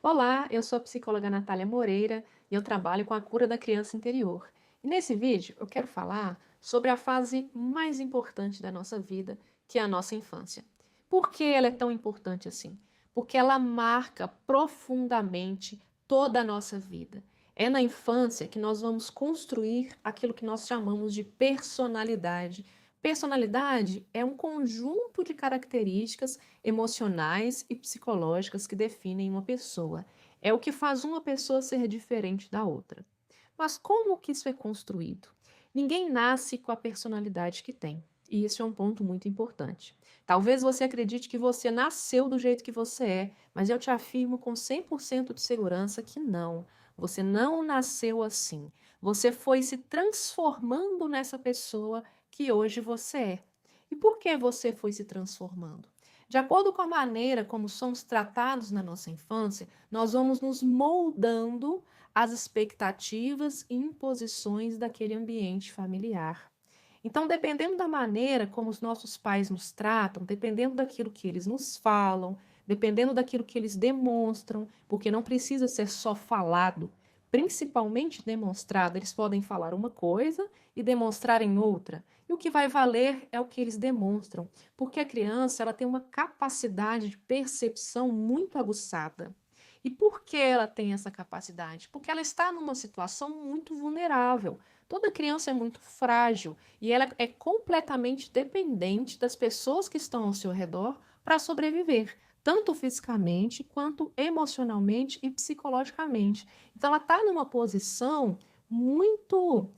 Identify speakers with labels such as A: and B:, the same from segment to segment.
A: Olá, eu sou a psicóloga Natália Moreira e eu trabalho com a cura da criança interior. E nesse vídeo eu quero falar sobre a fase mais importante da nossa vida, que é a nossa infância. Por que ela é tão importante assim? Porque ela marca profundamente toda a nossa vida. É na infância que nós vamos construir aquilo que nós chamamos de personalidade. Personalidade é um conjunto de características emocionais e psicológicas que definem uma pessoa. É o que faz uma pessoa ser diferente da outra. Mas como que isso é construído? Ninguém nasce com a personalidade que tem. E isso é um ponto muito importante. Talvez você acredite que você nasceu do jeito que você é, mas eu te afirmo com 100% de segurança que não. Você não nasceu assim. Você foi se transformando nessa pessoa que hoje você é. E por que você foi se transformando? De acordo com a maneira como somos tratados na nossa infância, nós vamos nos moldando às expectativas e imposições daquele ambiente familiar. Então, dependendo da maneira como os nossos pais nos tratam, dependendo daquilo que eles nos falam, dependendo daquilo que eles demonstram, porque não precisa ser só falado, principalmente demonstrado, eles podem falar uma coisa e demonstrar em outra. E o que vai valer é o que eles demonstram, porque a criança ela tem uma capacidade de percepção muito aguçada. E por que ela tem essa capacidade? Porque ela está numa situação muito vulnerável. Toda criança é muito frágil e ela é completamente dependente das pessoas que estão ao seu redor para sobreviver, tanto fisicamente quanto emocionalmente e psicologicamente. Então, ela está numa posição muito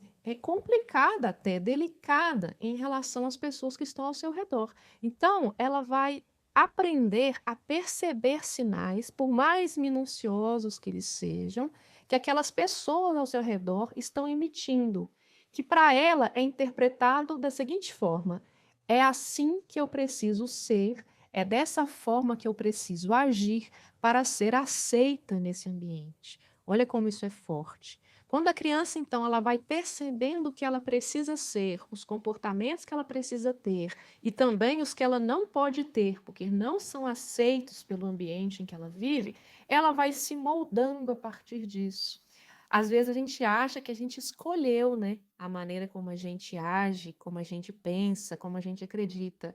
A: complicada, até delicada, em relação às pessoas que estão ao seu redor. Então, ela vai aprender a perceber sinais, por mais minuciosos que eles sejam, que aquelas pessoas ao seu redor estão emitindo, que para ela é interpretado da seguinte forma: é assim que eu preciso ser, é dessa forma que eu preciso agir para ser aceita nesse ambiente. Olha como isso é forte. Quando a criança, então, ela vai percebendo o que ela precisa ser, os comportamentos que ela precisa ter e também os que ela não pode ter, porque não são aceitos pelo ambiente em que ela vive, ela vai se moldando a partir disso. Às vezes a gente acha que a gente escolheu, né, a maneira como a gente age, como a gente pensa, como a gente acredita.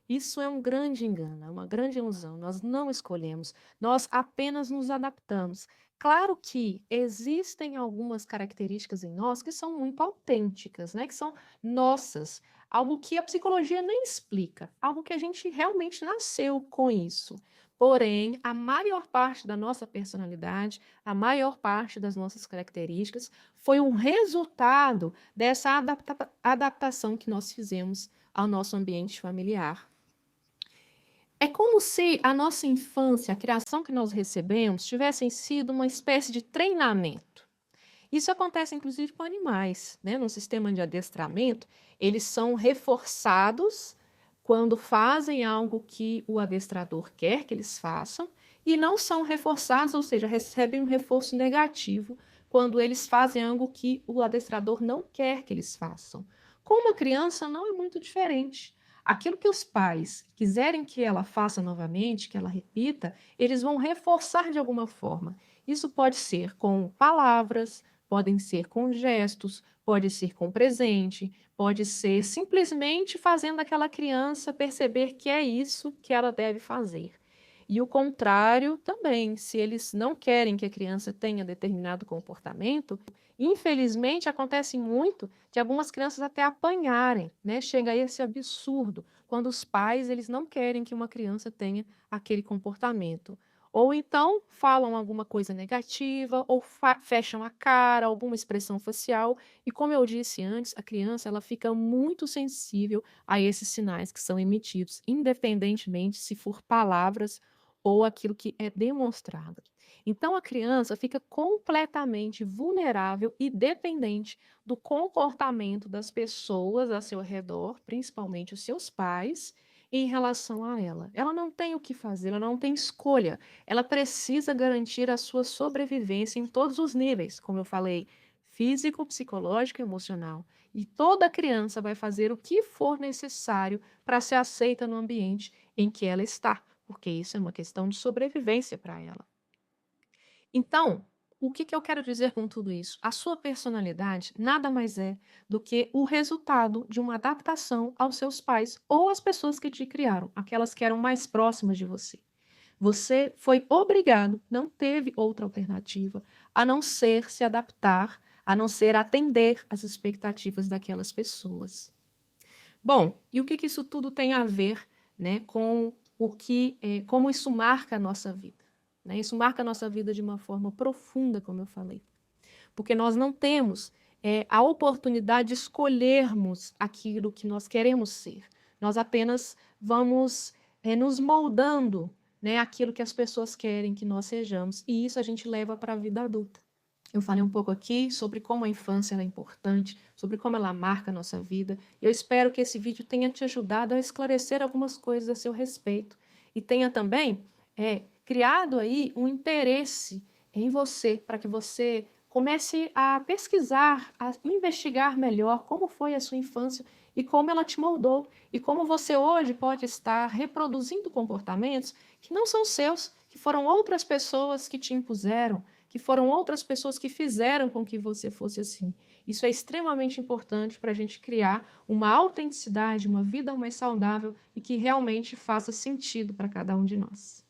A: Isso é um grande engano, é uma grande ilusão. Nós não escolhemos, nós apenas nos adaptamos. Claro que existem algumas características em nós que são muito autênticas, né, que são nossas, algo que a psicologia nem explica, algo que a gente realmente nasceu com isso. Porém, a maior parte da nossa personalidade, a maior parte das nossas características foi um resultado dessa adaptação que nós fizemos ao nosso ambiente familiar. É como se a nossa infância, a criação que nós recebemos, tivessem sido uma espécie de treinamento. Isso acontece inclusive com animais, né? No sistema de adestramento, eles são reforçados quando fazem algo que o adestrador quer que eles façam e não são reforçados, ou seja, recebem um reforço negativo quando eles fazem algo que o adestrador não quer que eles façam. Com uma criança não é muito diferente. Aquilo que os pais quiserem que ela faça novamente, que ela repita, eles vão reforçar de alguma forma. Isso pode ser com palavras, podem ser com gestos, pode ser com presente, pode ser simplesmente fazendo aquela criança perceber que é isso que ela deve fazer. E o contrário também, se eles não querem que a criança tenha determinado comportamento, infelizmente acontece muito de algumas crianças até apanharem, né? Chega a esse absurdo, quando os pais eles não querem que uma criança tenha aquele comportamento. Ou então falam alguma coisa negativa, ou fecham a cara, alguma expressão facial. E como eu disse antes, a criança ela fica muito sensível a esses sinais que são emitidos, independentemente se for palavras ou aquilo que é demonstrado. Então a criança fica completamente vulnerável e dependente do comportamento das pessoas ao seu redor, principalmente os seus pais, em relação a ela. Ela não tem o que fazer, ela não tem escolha. Ela precisa garantir a sua sobrevivência em todos os níveis, como eu falei, físico, psicológico e emocional. E toda criança vai fazer o que for necessário para ser aceita no ambiente em que ela está, porque isso é uma questão de sobrevivência para ela. Então, o que eu quero dizer com tudo isso? A sua personalidade nada mais é do que o resultado de uma adaptação aos seus pais ou às pessoas que te criaram, aquelas que eram mais próximas de você. Você foi obrigado, não teve outra alternativa, a não ser se adaptar, a não ser atender às expectativas daquelas pessoas. Bom, e o que isso tudo tem a ver, né, com como isso marca a nossa vida? Né? Isso marca a nossa vida de uma forma profunda, como eu falei, porque nós não temos a oportunidade de escolhermos aquilo que nós queremos ser. Nós apenas vamos nos moldando, né, aquilo que as pessoas querem que nós sejamos, e isso a gente leva para a vida adulta. Eu falei um pouco aqui sobre como a infância é importante, sobre como ela marca a nossa vida. Eu espero que esse vídeo tenha te ajudado a esclarecer algumas coisas a seu respeito e tenha também criado aí um interesse em você, para que você comece a pesquisar, a investigar melhor como foi a sua infância e como ela te moldou e como você hoje pode estar reproduzindo comportamentos que não são seus, que foram outras pessoas que te impuseram, que foram outras pessoas que fizeram com que você fosse assim. Isso é extremamente importante para a gente criar uma autenticidade, uma vida mais saudável e que realmente faça sentido para cada um de nós.